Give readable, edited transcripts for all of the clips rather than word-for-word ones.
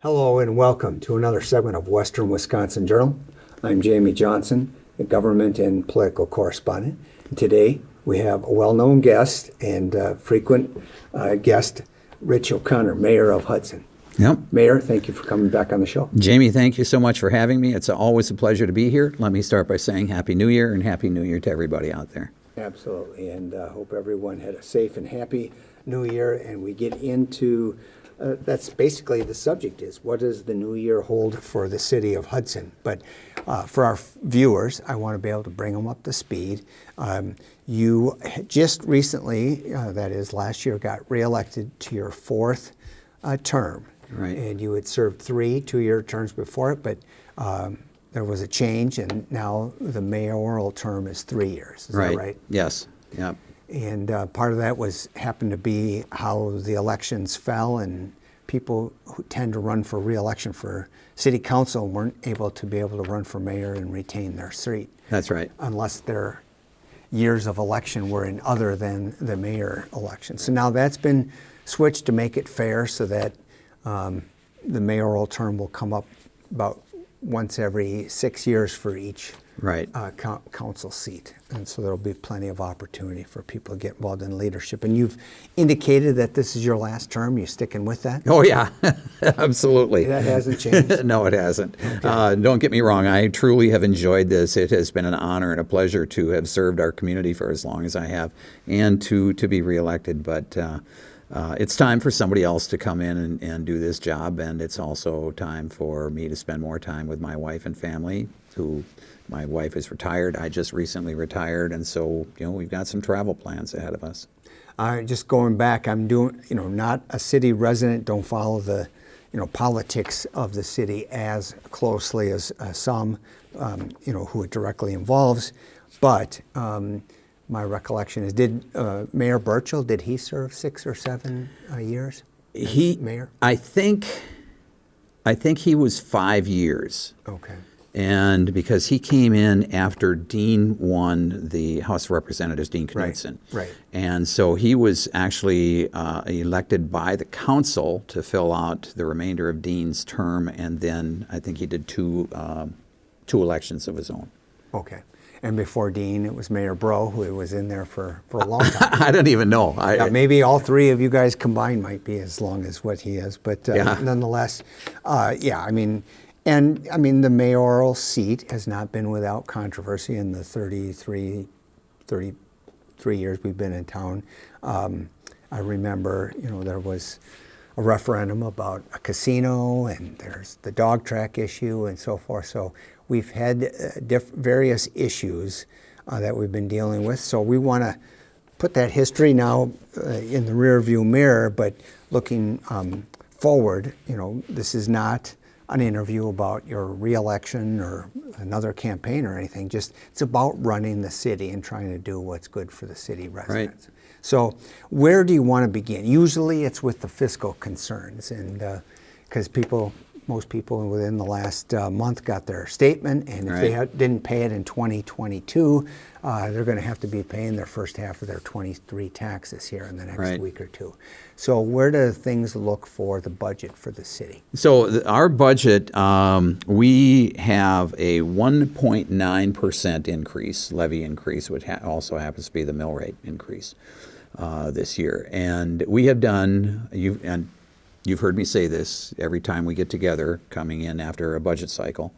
Hello and welcome to another segment of Western Wisconsin Journal. I'm Jamie Johnson, a government and political correspondent. Today we have a well-known guest and frequent guest, Rich O'Connor, Mayor of Hudson. Yep. Mayor, thank you for coming back on the show. Jamie, thank you so much for having me. It's always a pleasure to be here. Let me start by saying Happy New Year and Happy New Year to everybody out there. Absolutely, and hope everyone had a safe and happy New Year. And we get into that's basically the subject is what does the new year hold for the city of Hudson? But for our viewers, I want to be able to bring them up to speed. You just recently, that is last year, got reelected to your fourth term. Right. And you had served 3 2-year terms before it, but there was a change, and now the mayoral term is 3 years. Is that right? Yes. Yep. And part of that happened to be how the elections fell, and people who tend to run for re-election for city council weren't able to run for mayor and retain their seat. That's right. Unless their years of election were in other than the mayor election. So now that's been switched to make it fair so that the mayoral term will come up about once every 6 years for each Right. Council seat. And so there'll be plenty of opportunity for people to get involved in leadership. And you've indicated that this is your last term. You sticking with that? Oh, yeah. Absolutely. That hasn't changed? No, it hasn't. Okay. Don't get me wrong. I truly have enjoyed this. It has been an honor and a pleasure to have served our community for as long as I have and to be reelected. But it's time for somebody else to come in and do this job. And it's also time for me to spend more time with my wife and family, my wife is retired. I just recently retired, and so we've got some travel plans ahead of us. Just going back, I'm not a city resident. Don't follow the politics of the city as closely as some who it directly involves. But my recollection is, did Mayor Burchell, did he serve 6 or 7 years? Mayor. I think he was 5 years. Okay. And because he came in after Dean won the House of Representatives, Dean Knudsen. Right. And so he was actually elected by the council to fill out the remainder of Dean's term, and then I think he did two elections of his own. Okay. And before Dean, it was Mayor Bro, who was in there for a long time. I don't even know. Maybe all 3 of you guys combined might be as long as what he is. But nonetheless, the mayoral seat has not been without controversy in the 33 years we've been in town. I remember, there was a referendum about a casino, and there's the dog track issue and so forth. So we've had various issues that we've been dealing with. So we want to put that history now in the rearview mirror, but looking forward, this is not an interview about your reelection or another campaign or anything. Just it's about running the city and trying to do what's good for the city residents. Right. So where do you want to begin? Usually it's with the fiscal concerns, and because most people within the last month got their statement, and if they didn't pay it in 2022, they're going to have to be paying their first half of their 23 taxes here in the next week or two. So where do things look for the budget for the city? So our budget, we have a 1.9% increase, levy increase, which also happens to be the mill rate increase this year. And we have done, you've heard me say this every time we get together coming in after a budget cycle.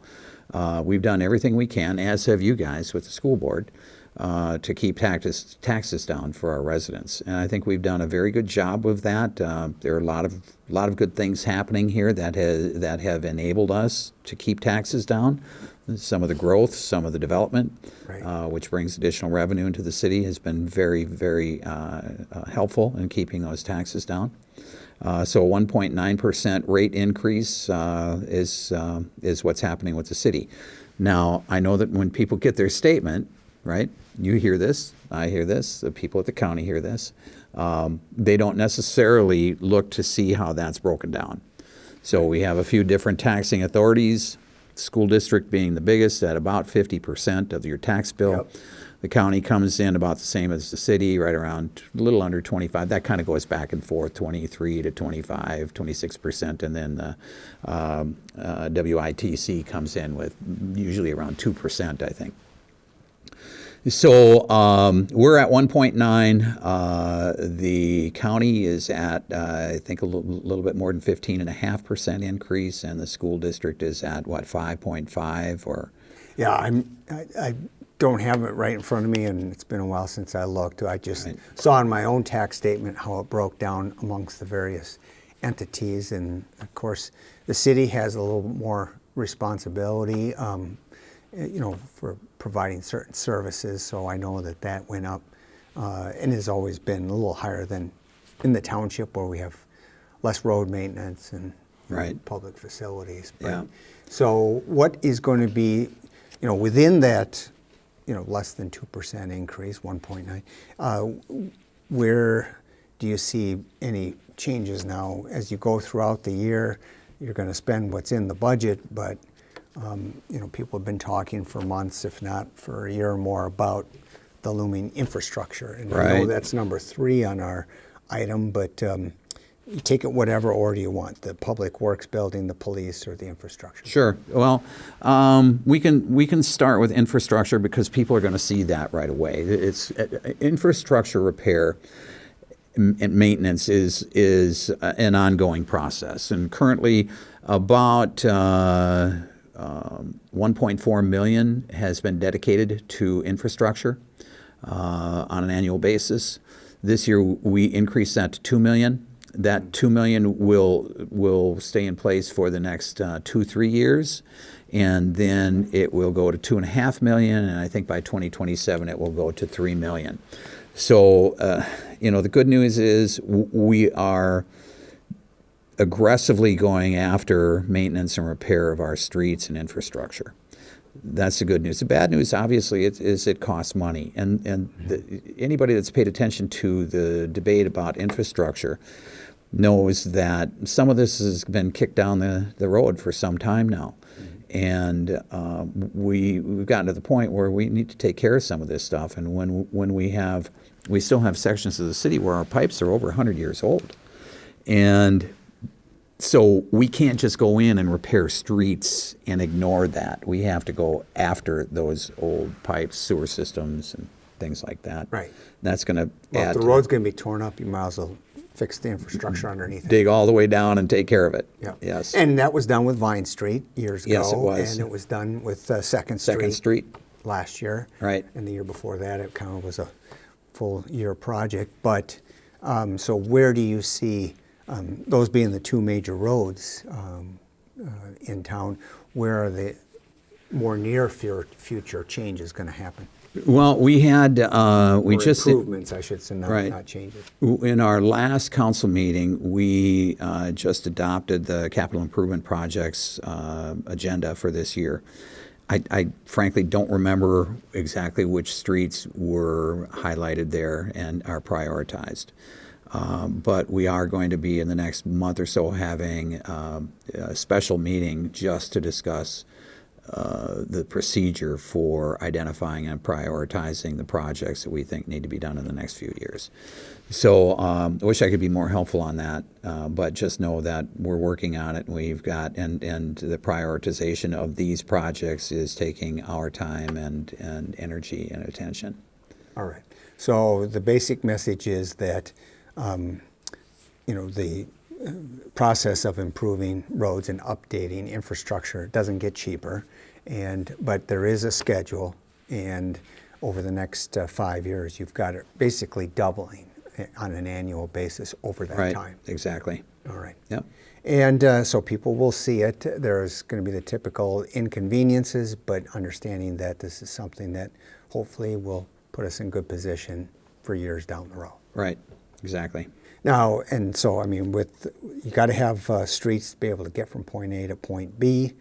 We've done everything we can, as have you guys with the school board, to keep taxes down for our residents. And I think we've done a very good job of that. There are a lot of good things happening here that have enabled us to keep taxes down. Some of the growth, some of the development, which brings additional revenue into the city, has been very, very helpful in keeping those taxes down. So a 1.9% rate increase is what's happening with the city. Now, I know that when people get their statement, right, you hear this, I hear this, the people at the county hear this, they don't necessarily look to see how that's broken down. So we have a few different taxing authorities. School district being the biggest at about 50% of your tax bill. Yep. The county comes in about the same as the city, right around a little under 25. That kind of goes back and forth, 23 to 25, 26%, and then the WITC comes in with usually around 2%, I think. So we're at 1.9. The county is at, I think, a little bit more than 15.5% increase, and the school district is at, what, 5.5 or? Yeah, I don't have it right in front of me, and it's been a while since I looked. I just saw in my own tax statement how it broke down amongst the various entities, and of course, the city has a little more responsibility, for providing certain services. So I know that went up, and has always been a little higher than in the township, where we have less road maintenance and public facilities. But, yeah. So what is going to be, within that, less than 2% increase, 1.9, where do you see any changes now as you go throughout the year? You're going to spend what's in the budget, but people have been talking for months, if not for a year or more, about the looming infrastructure. And I know that's number 3 on our item, but you take it whatever order you want: the public works building, the police, or the infrastructure. Sure. Well, we can start with infrastructure because people are going to see that right away. It's infrastructure repair and maintenance is an ongoing process, and currently about 1.4 million has been dedicated to infrastructure on an annual basis. This year we increased that to 2 million. That 2 million will stay in place for the next 2-3 years, and then it will go to 2.5 million, and I think by 2027 it will go to 3 million. So, the good news is we are aggressively going after maintenance and repair of our streets and infrastructure. That's the good news. The bad news, obviously, is it costs money, and anybody that's paid attention to the debate about infrastructure knows that some of this has been kicked down the road for some time now. And we've gotten to the point where we need to take care of some of this stuff. And when we still have sections of the city where our pipes are over 100 years old. And so we can't just go in and repair streets and ignore that. We have to go after those old pipes, sewer systems, and things like that. Right. That's going to add. If the road's going to be torn up, you might as well fix the infrastructure underneath it. Dig all the way down and take care of it. Yeah. Yes. And that was done with Vine Street years ago. Yes, it was. And it was done with Second Street last year. Right. And the year before that, it kind of was a full year project. But so where do you see those being the 2 major roads in town? Where are the more near future changes going to happen? Well, we had improvements, I should say, not changes. In our last council meeting, we just adopted the capital improvement projects agenda for this year. I frankly don't remember exactly which streets were highlighted there and are prioritized. But we are going to be in the next month or so having a special meeting just to discuss the procedure for identifying and prioritizing the projects that we think need to be done in the next few years. So I wish I could be more helpful on that, but just know that we're working on it. We've got, and the prioritization of these projects is taking our time and energy and attention. All right. So the basic message is that the process of improving roads and updating infrastructure doesn't get cheaper, but there is a schedule, and over the next 5 years, you've got it basically doubling on an annual basis over that time. Exactly. All right. Yep. And so people will see it. There's going to be the typical inconveniences, but understanding that this is something that hopefully will put us in good position for years down the road. Right. Exactly. Now, and so, you got to have streets to be able to get from point A to point B.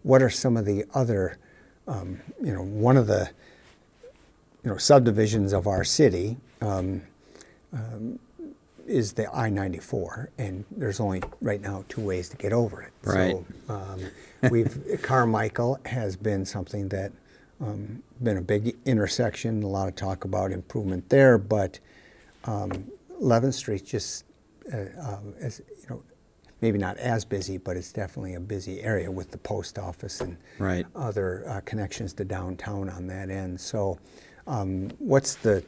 What are some of the other, one of the, subdivisions of our city is the I-94, and there's only right now 2 ways to get over it. Right. So Carmichael has been something that been a big intersection. A lot of talk about improvement there, but 11th Street just is, maybe not as busy, but it's definitely a busy area with the post office and Right. other connections to downtown on that end. So, what's the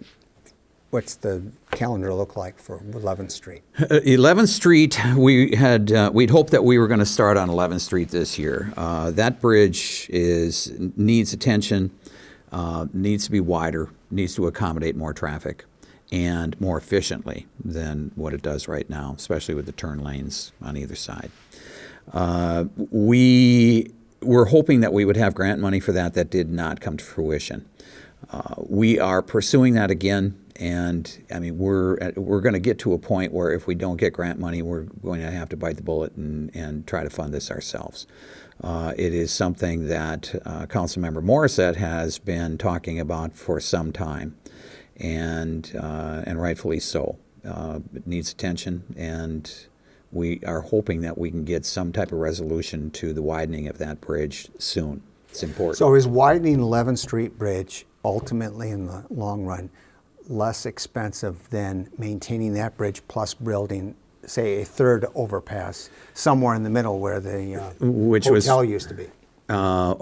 calendar look like for 11th Street? 11th Street, we'd hoped that we were going to start on 11th Street this year. That bridge needs attention, needs to be wider, needs to accommodate more traffic, and more efficiently than what it does right now, especially with the turn lanes on either side. We were hoping that we would have grant money for that. That did not come to fruition. We are pursuing that again, and I mean we're going to get to a point where if we don't get grant money, we're going to have to bite the bullet and try to fund this ourselves. It is something that Councilmember Morissette has been talking about for some time, and rightfully so. It needs attention, and we are hoping that we can get some type of resolution to the widening of that bridge soon. It's important. So is widening 11th Street Bridge ultimately in the long run less expensive than maintaining that bridge plus building, say, a third overpass somewhere in the middle where the hotel used to be? That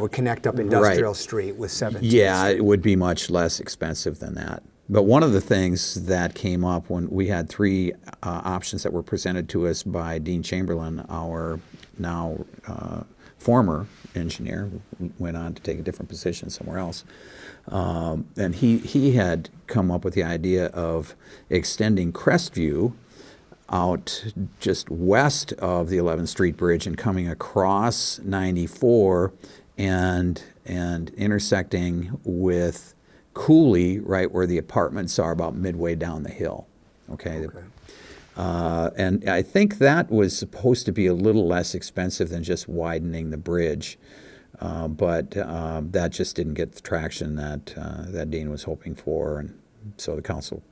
would connect up Industrial Street with 17th Yeah, Street. it would be much less expensive than that. But one of the things that came up when we had 3 options that were presented to us by Dean Chamberlain, our now former engineer, went on to take a different position somewhere else. And he had come up with the idea of extending Crestview out just west of the 11th Street Bridge and coming across 94 and intersecting with Cooley, right where the apartments are, about midway down the hill. Okay. And I think that was supposed to be a little less expensive than just widening the bridge, but that just didn't get the traction that Dean was hoping for, and so the council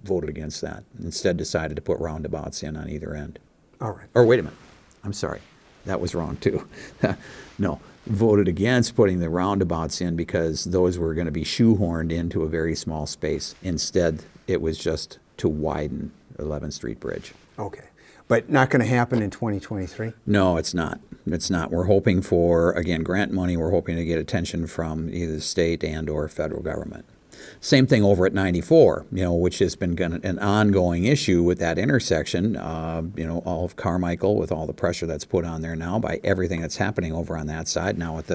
voted against that. Instead, decided to put roundabouts in on either end. All right. Or wait a minute, I'm sorry, that was wrong too. No, voted against putting the roundabouts in because those were going to be shoehorned into a very small space. Instead, it was just to widen 11th Street Bridge. Okay. But not going to happen in 2023? No, it's not. It's not. We're hoping for, again, grant money. We're hoping to get attention from either the state and or federal government. Same thing over at 94, which has been an ongoing issue with that intersection. All of Carmichael, with all the pressure that's put on there now by everything that's happening over on that side. Now with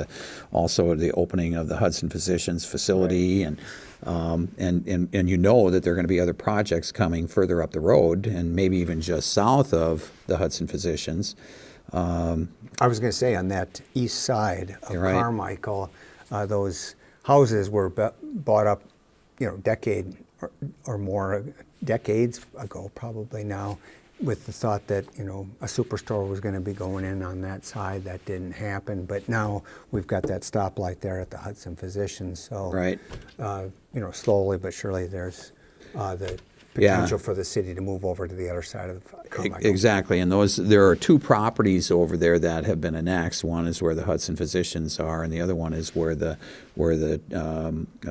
also the opening of the Hudson Physicians facility, right. and that there are going to be other projects coming further up the road, and maybe even just south of the Hudson Physicians. I was going to say on that east side of Carmichael, those houses were bought up, decade or more, decades ago probably now, with the thought that, a superstore was going to be going in on that side. That didn't happen, but now we've got that stoplight there at the Hudson Physicians. So, slowly but surely there's the potential for the city to move over to the other side of Carmichael. Exactly, and there are 2 properties over there that have been annexed. One is where the Hudson Physicians are, and the other one is where the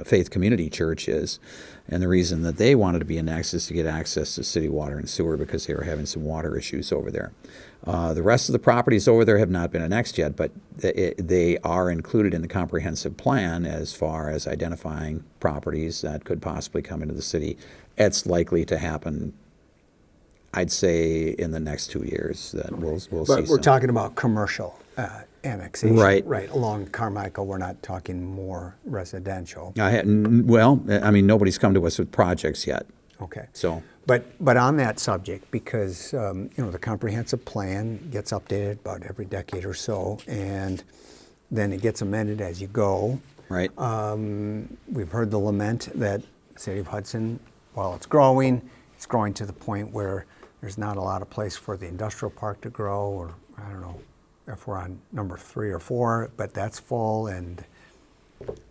Faith Community Church is. And the reason that they wanted to be annexed is to get access to city water and sewer because they were having some water issues over there. The rest of the properties over there have not been annexed yet, but they are included in the comprehensive plan as far as identifying properties that could possibly come into the city. It's likely to happen, I'd say, in the next 2 years. That we'll see. But we're talking about commercial annexation, right? Along Carmichael, we're not talking more residential. Nobody's come to us with projects yet. Okay. So, but on that subject, because the comprehensive plan gets updated about every decade or so, and then it gets amended as you go. Right. We've heard the lament that the city of Hudson, while it's growing to the point where there's not a lot of place for the industrial park to grow, or I don't know if we're on number 3 or 4, but that's full, and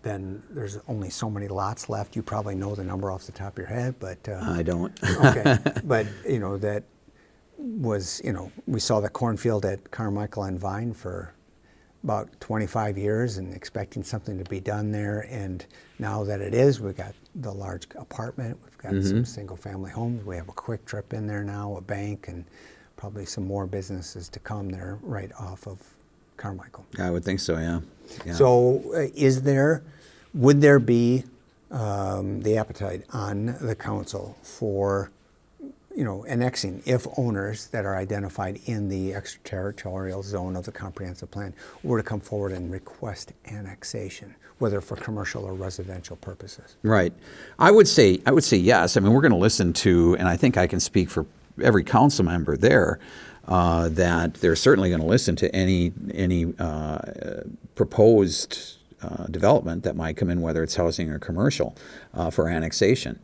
then there's only so many lots left. You probably know the number off the top of your head, but I don't. okay. But that was we saw the cornfield at Carmichael and Vine for about 25 years and expecting something to be done there. And now that it is, we've got the large apartment, we've got some single family homes, we have a Quick Trip in there now, a bank, and probably some more businesses to come there right off of Carmichael. I would think so, yeah. So would there be the appetite on the council for annexing if owners that are identified in the extraterritorial zone of the comprehensive plan were to come forward and request annexation, whether for commercial or residential purposes? Right. I would say yes. I mean, we're going to listen to, and I think I can speak for every council member there, that they're certainly going to listen to any proposed development that might come in, whether it's housing or commercial, for annexation.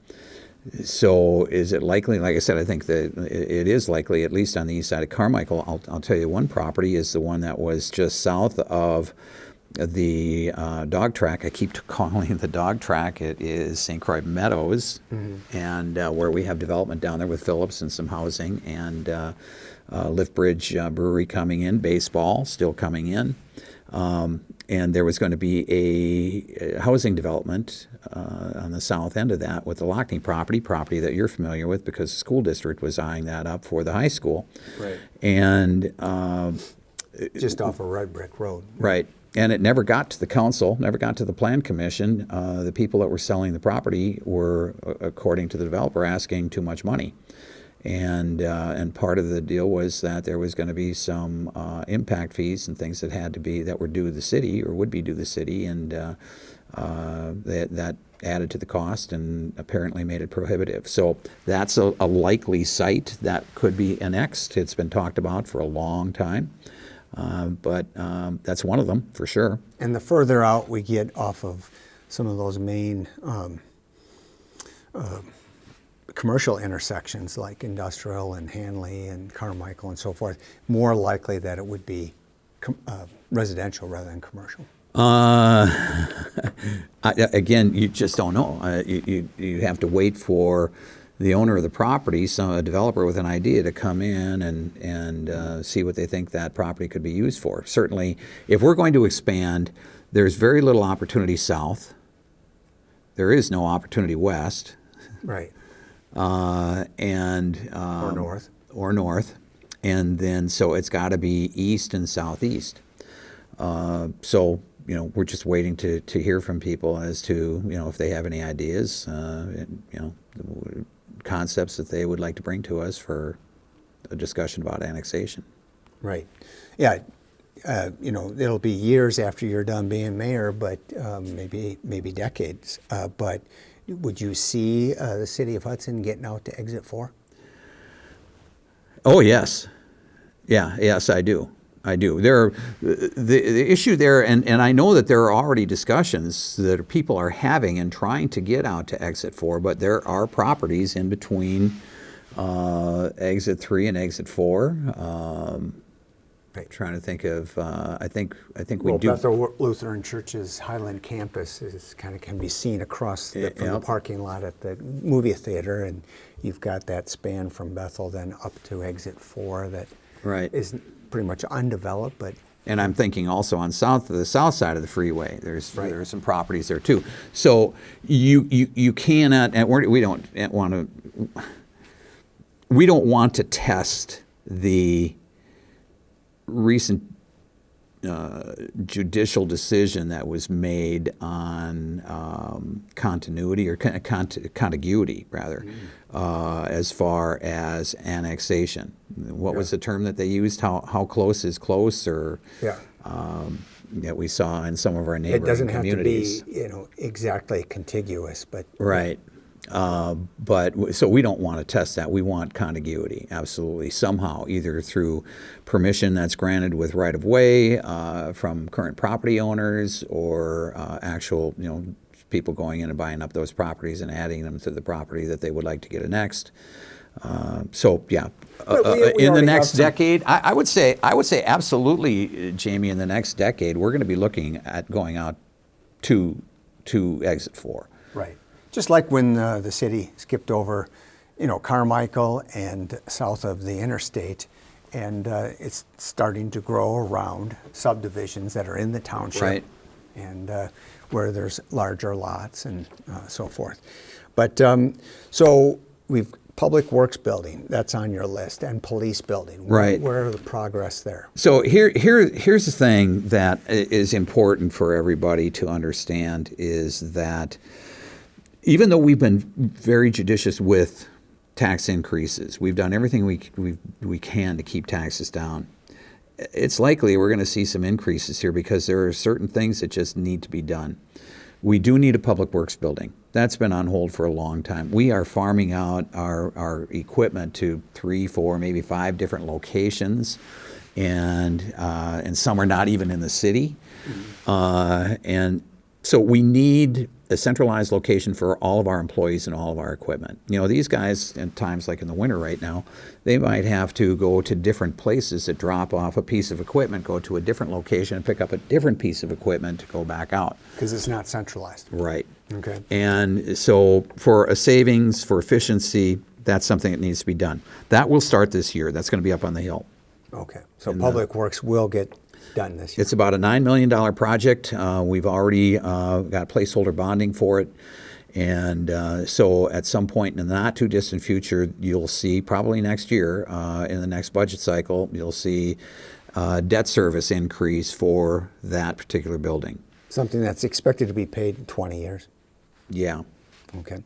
So is it likely? Like I said, I think that it is likely, at least on the east side of Carmichael. I'll tell you, one property is the one that was just south of the dog track. I keep calling it the dog track. It is St. Croix Meadows, and where we have development down there with Phillips and some housing, and Lift Bridge Brewery coming in, baseball still coming in. And there was going to be a housing development on the south end of that with the Lockney property that you're familiar with because the school district was eyeing that up for the high school. Right. And just off of Red Brick Road. Right. And it never got to the council, never got to the plan commission. The people that were selling the property were, according to the developer, asking too much money. And part of the deal was that there was going to be some impact fees and things that were due the city or would be due the city, and that added to the cost and apparently made it prohibitive. So that's a likely site that could be annexed. It's been talked about for a long time, but that's one of them for sure. And the further out we get off of some of those main commercial intersections like Industrial and Hanley and Carmichael and so forth, more likely that it would be residential rather than commercial. Again, you just don't know. You have to wait for the owner of the property, a developer with an idea, to come in and see what they think that property could be used for. Certainly, if we're going to expand, there's very little opportunity south. There is no opportunity west. Right. Or north, and then so it's got to be east and southeast. So we're just waiting to hear from people as to if they have any ideas, concepts that they would like to bring to us for a discussion about annexation. Right. Yeah. It'll be years after you're done being mayor, but maybe decades. But would you see the city of Hudson getting out to Exit 4? Oh, yes. Yes, I do. The issue there, and I know that there are already discussions that people are having and trying to get out to Exit 4, but there are properties in between Exit 3 and Exit 4. Right. Trying to think of, I think we do. Bethel Lutheran Church's Highland campus can be seen across from the parking lot at the movie theater, and you've got that span from Bethel then up to Exit 4 that is pretty much undeveloped, but. And I'm thinking also on the south side of the freeway, there are some properties there too. So you cannot, and we don't want to test the recent judicial decision that was made on continuity or contiguity, rather, as far as annexation. What was the term that they used? How close is close, or that we saw in some of our neighboring communities. It doesn't have to be exactly contiguous, but right. But so we don't want to test that. We want contiguity, absolutely, somehow, either through permission that's granted with right-of-way from current property owners, or actual, people going in and buying up those properties and adding them to the property that they would like to get annexed. So yeah, in the next decade, I would say absolutely, Jamie. In the next decade, we're going to be looking at going out to exit 4. Right. Just like when the city skipped over, Carmichael and south of the interstate, and it's starting to grow around subdivisions that are in the township, Right. and where there's larger lots and so forth. But so we've Public Works building, that's on your list, and police building. Right. Where are the progress there? So here's the thing that is important for everybody to understand is that even though we've been very judicious with tax increases, we've done everything we can to keep taxes down. It's likely we're going to see some increases here because there are certain things that just need to be done. We do need a public works building. That's been on hold for a long time. We are farming out our equipment to 3, 4, maybe 5 different locations, and some are not even in the city. And so we need a centralized location for all of our employees and all of our equipment. These guys, at times like in the winter right now, they might have to go to different places to drop off a piece of equipment, go to a different location and pick up a different piece of equipment to go back out. Because it's not centralized. Right. Okay. And so for a savings, for efficiency, that's something that needs to be done. That will start this year. That's going to be up on the hill. Okay. So Public Works will get done this year. It's about a $9 million project. We've already got placeholder bonding for it. And so at some point in the not too distant future, you'll see probably next year, in the next budget cycle, you'll see debt service increase for that particular building. Something that's expected to be paid in 20 years. Yeah. Okay.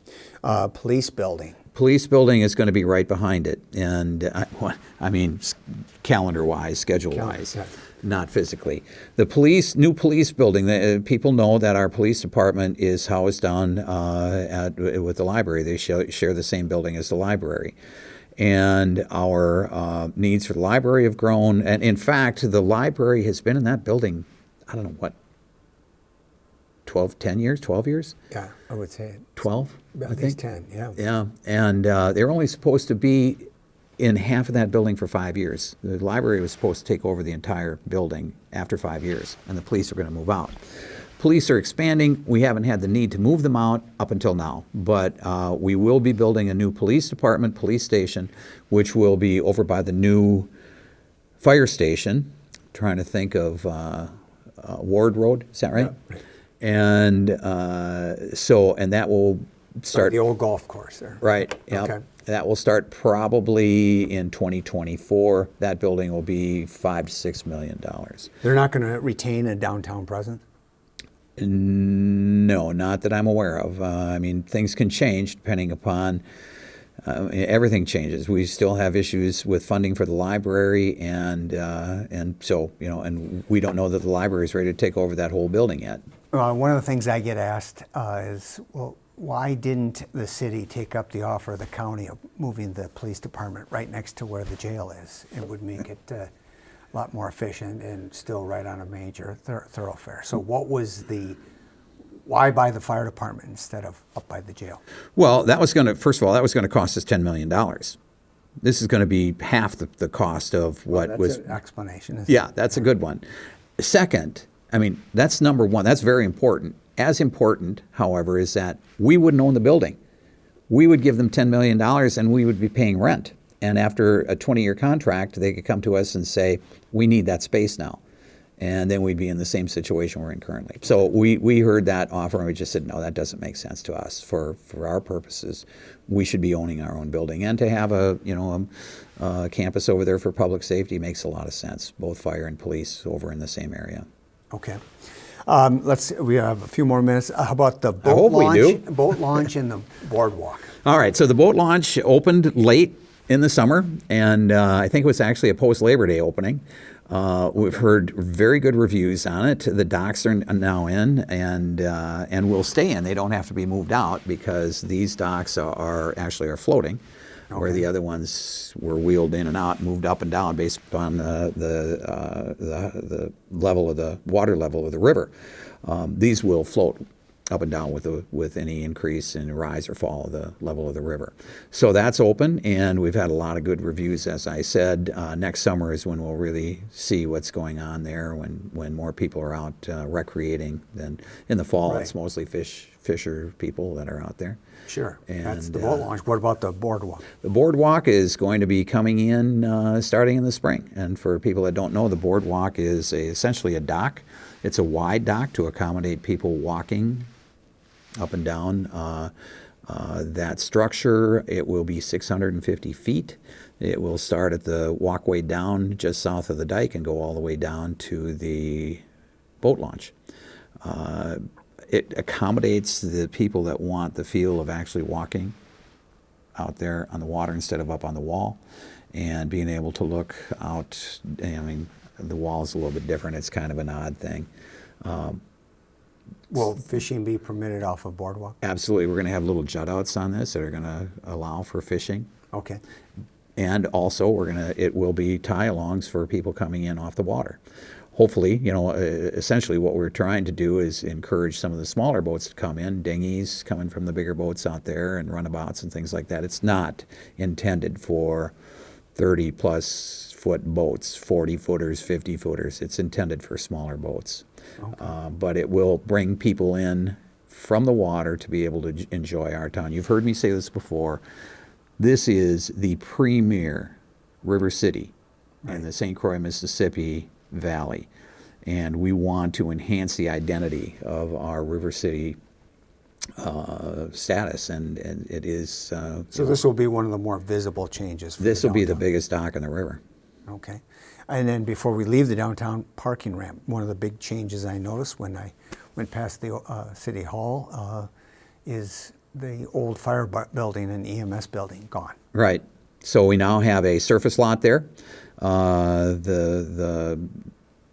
Police building. Police building is going to be right behind it. And I mean, calendar-wise, schedule-wise. Calendar, Not physically. The new police building, people know that our police department is housed down with the library. They share the same building as the library. And our needs for the library have grown. And in fact, the library has been in that building, I don't know what, 12 years? Yeah, I would say 12, I at think. least 10, yeah. Yeah, and they're only supposed to be in half of that building for 5 years. The library was supposed to take over the entire building after 5 years, and the police are going to move out. Police are expanding. We haven't had the need to move them out up until now, but we will be building a new police department, police station, which will be over by the new fire station. Trying to think of Ward Road, is that right? Yeah, right. And and that will start the old golf course there. right. Yep. Okay. That will start probably in 2024. That building will be $5 to $6 million. They're not going to retain a downtown presence? No, not that I'm aware of. I mean, things can change depending upon. Everything changes. We still have issues with funding for the library, and so and we don't know that the library is ready to take over that whole building yet. One of the things I get asked is, well, why didn't the city take up the offer of the county of moving the police department right next to where the jail is? It would make it a lot more efficient and still right on a major thoroughfare. So why buy the fire department instead of up by the jail? Well, first of all, that was going to cost us $10 million. This is going to be half the cost of what that's was. an explanation. Isn't Yeah, it? that's a good one. Second, I mean, that's number one. That's very important. As important, however, is that we wouldn't own the building. We would give them $10 million and we would be paying rent. And after a 20-year contract, they could come to us and say, we need that space now. And then we'd be in the same situation we're in currently. So we heard that offer and we just said, no, that doesn't make sense to us. For our purposes, we should be owning our own building. And to have a campus over there for public safety makes a lot of sense, both fire and police over in the same area. Okay. We have a few more minutes. How about the boat hope we launch? do. Boat launch in the boardwalk. All right, so the boat launch opened late in the summer, and I think it was actually a post-Labor Day opening. We've heard very good reviews on it. The docks are now in and will stay in. They don't have to be moved out because these docks are floating, where the other ones were wheeled in and out, moved up and down based upon the level of the water level of the river. These will float. up and down with any increase in rise or fall of the level of the river. So that's open, and we've had a lot of good reviews, as I said. Next summer is when we'll really see what's going on there, when more people are out recreating. Then in the fall, Right. it's mostly fisher people that are out there. Sure. That's And, the boat launch. What about the boardwalk? The boardwalk is going to be coming in starting in the spring. And for people that don't know, the boardwalk is essentially a dock. It's a wide dock to accommodate people walking up and down that structure. It will be 650 feet. It will start at the walkway down just south of the dike and go all the way down to the boat launch. It accommodates the people that want the feel of actually walking out there on the water instead of up on the wall, and being able to look out. I mean, the wall is a little bit different. It's kind of an odd thing. Will fishing be permitted off of boardwalk? Absolutely. We're going to have little jut outs on this that are going to allow for fishing. Okay. And also it will be tie-alongs for people coming in off the water. Hopefully, essentially what we're trying to do is encourage some of the smaller boats to come in, dinghies coming from the bigger boats out there and runabouts and things like that. It's not intended for 30-plus foot boats, 40-footers, 50-footers. It's intended for smaller boats. Okay. But it will bring people in from the water to be able to enjoy our town. You've heard me say this before. This is the premier river city in the St. Croix, Mississippi Valley, and we want to enhance the identity of our river city status, and it is. So this will be one of the more visible changes. For This the will be the downtown. biggest dock in the river. Okay. And then before we leave the downtown parking ramp, one of the big changes I noticed when I went past the City Hall is the old fire building and EMS building gone. Right. So we now have a surface lot there.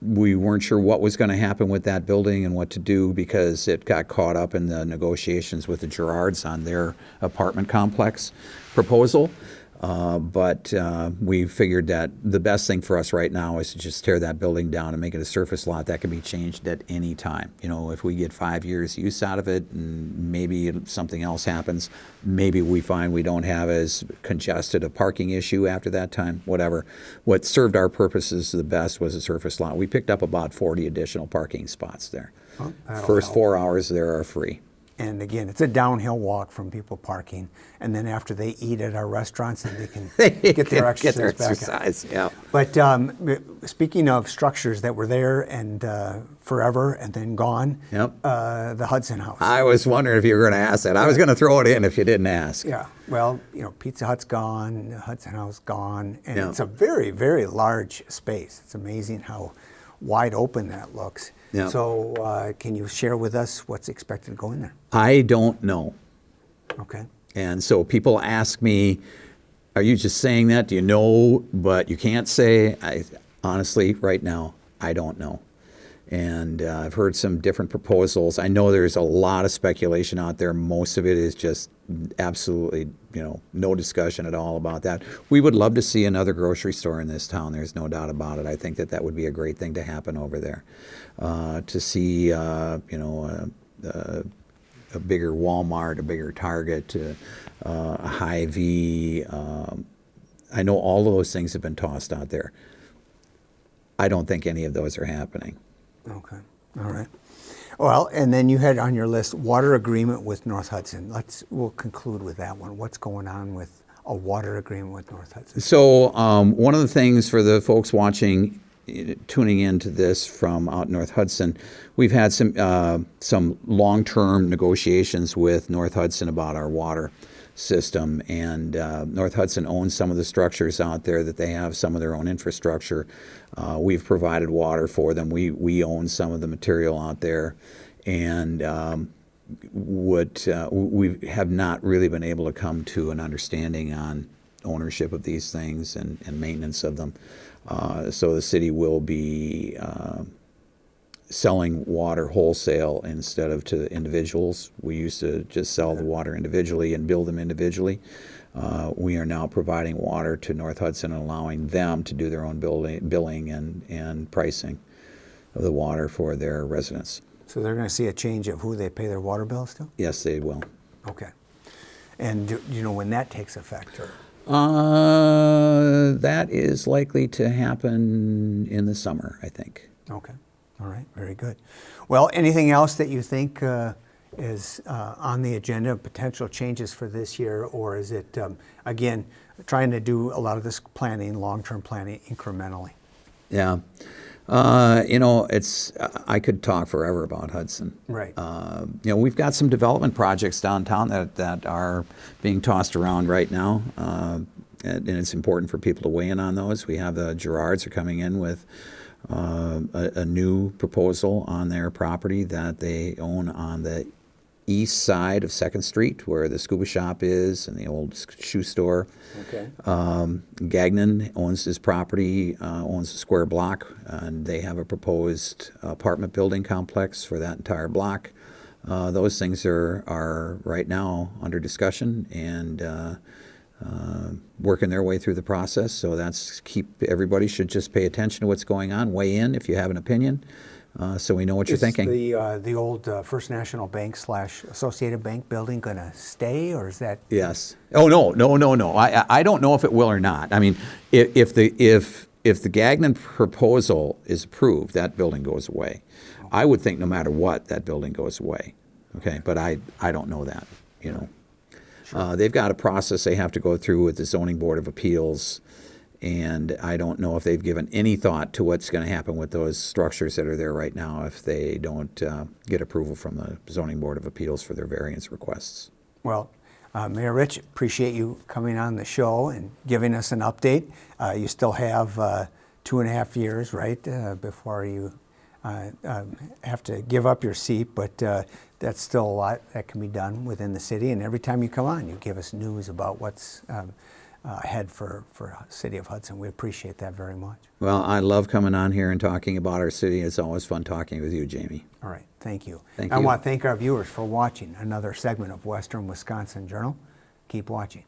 We weren't sure what was going to happen with that building and what to do because it got caught up in the negotiations with the Gerards on their apartment complex proposal. But we figured that the best thing for us right now is to just tear that building down and make it a surface lot that can be changed at any time. If we get 5 years use out of it and maybe something else happens, maybe we find we don't have as congested a parking issue after that time, whatever. What served our purposes the best was a surface lot. We picked up about 40 additional parking spots there. Oh, that'll First help. 4 hours there are free. And again, it's a downhill walk from people parking. And then after they eat at our restaurants, then they can get their exercise back. exercise, yeah. But speaking of structures that were there and forever and then gone, Yep. The Hudson House. I was wondering if you were going to ask that. I was going to throw it in if you didn't ask. Yeah, well, Pizza Hut's gone, the Hudson House gone, and Yeah. it's a very, very large space. It's amazing how wide open that looks. Yeah. So can you share with us what's expected to go in there? I don't know. Okay. And so people ask me, are you just saying that? Do you know, but you can't say? Honestly, right now, I don't know. And I've heard some different proposals. I know there's a lot of speculation out there. Most of it is just absolutely, no discussion at all about that. We would love to see another grocery store in this town. There's no doubt about it. I think that would be a great thing to happen over there. To see, a bigger Walmart, a bigger Target, a Hy-Vee. I know all of those things have been tossed out there. I don't think any of those are happening. Okay. All right. Well, and then you had on your list water agreement with North Hudson. We'll conclude with that one. What's going on with a water agreement with North Hudson? So one of the things for the folks watching, tuning into this from out North Hudson, we've had some long-term negotiations with North Hudson about our water system, and North Hudson owns some of the structures out there that they have, some of their own infrastructure. We've provided water for them. We own some of the material out there, and we have not really been able to come to an understanding on ownership of these things and maintenance of them. So the city will be selling water wholesale instead of to individuals. We used to just sell the water individually and bill them individually. We are now providing water to North Hudson and allowing them to do their own billing and pricing of the water for their residents. So they're going to see a change of who they pay their water bills to? Yes, they will. Okay. And do you know when that takes effect? Or? That is likely to happen in the summer, I think. Okay. All right. Very good. Well, anything else that you think is on the agenda of potential changes for this year, or is it, again, trying to do a lot of this planning, long-term planning, incrementally? Yeah. It's I could talk forever about Hudson. Right. We've got some development projects downtown that are being tossed around right now, and it's important for people to weigh in on those. We have the Gerards are coming in with a new proposal on their property that they own on the east side of 2nd Street, where the scuba shop is and the old shoe store. Okay. Gagnon owns this property, owns a square block, and they have a proposed apartment building complex for that entire block. Those things are right now under discussion and working their way through the process. So everybody should just pay attention to what's going on, weigh in if you have an opinion. So we know what you're thinking. Is the old First National Bank / Associated Bank building going to stay, or is that? Yes. Oh no. I don't know if it will or not. I mean, if the Gagnon proposal is approved, that building goes away. I would think no matter what, that building goes away. Okay, but I don't know that. Sure. They've got a process they have to go through with the Zoning Board of Appeals. And I don't know if they've given any thought to what's going to happen with those structures that are there right now if they don't get approval from the Zoning Board of Appeals for their variance requests. Well, Mayor Rich, appreciate you coming on the show and giving us an update. You still have 2.5 years, right, before you have to give up your seat, but that's still a lot that can be done within the city. And every time you come on, you give us news about what's ahead for City of Hudson. We appreciate that very much. Well, I love coming on here and talking about our city. It's always fun talking with you, Jamie. All right, thank you. Thank I you. want to thank our viewers for watching another segment of Western Wisconsin Journal. Keep watching.